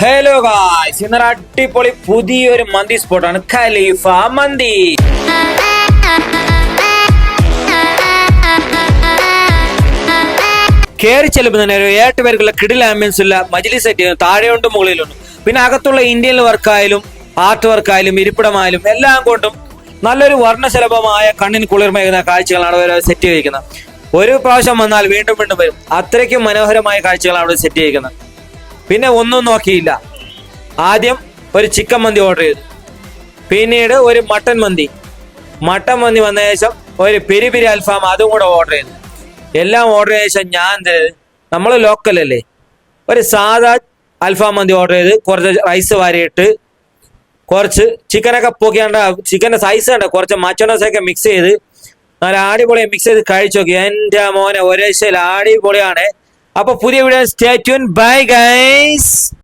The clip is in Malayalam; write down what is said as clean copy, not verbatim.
ഹലോ ഗായ്സ്, ഇന്നൊരു അടിപൊളി പുതിയൊരു മന്തി സ്പോട്ടാണ് ഖലീഫ മന്തി. കയറി ചെല്ലുമ്പോൾ തന്നെ ഒരു 8 പേർക്കുള്ള കിടിൽ ആംബിയൻസ് ഉള്ള മജ്ലിസ് സെറ്റ് താഴെയുണ്ട് മുകളിലുണ്ട്. പിന്നെ അകത്തുള്ള ഇന്ത്യൻ വർക്കായാലും ആർട്ട് വർക്കായാലും ഇരിപ്പിടമായാലും എല്ലാം കൊണ്ടും നല്ലൊരു വർണ്ണശലഭമായ കണ്ണിന് കുളിർമയുന്ന കാഴ്ചകളാണ് അവർ സെറ്റ് ചെയ്തിരിക്കുന്നത്. ഒരു പ്രാവശ്യം വന്നാൽ വീണ്ടും വീണ്ടും വരും. അത്രയ്ക്കും മനോഹരമായ കാഴ്ചകളാണ് അവിടെ സെറ്റ് ചെയ്തിരിക്കുന്നത്. പിന്നെ ഒന്നും നോക്കിയില്ല, ആദ്യം ഒരു ചിക്കൻ മന്തി ഓർഡർ ചെയ്തു, പിന്നീട് ഒരു മട്ടൻ മന്തി വന്ന ശേഷം ഒരു പെരി പെരി അൽഫാം അതും കൂടെ ഓർഡർ ചെയ്തു. എല്ലാം ഓർഡർ ചെയ്ത ശേഷം ഞാൻ നമ്മൾ ലോക്കലല്ലേ, ഒരു സാധാ അൽഫാം മന്തി ഓർഡർ ചെയ്ത് കുറച്ച് റൈസ് വാരിയിട്ട് കുറച്ച് ചിക്കനൊക്കെ പൊക്കിയാണ്ട് ചിക്കൻ്റെ സൈസ് കണ്ട കുറച്ച് മച്ചോണസൊക്കെ മിക്സ് ചെയ്ത് നല്ല അടിപൊളിയെ മിക്സ് ചെയ്ത് കഴിച്ചു നോക്കി. എൻ്റെ മോനെ ഒരേ അടിപൊളിയാണ്. അപ്പൊ പുതിയ video stay tune. Bye guys.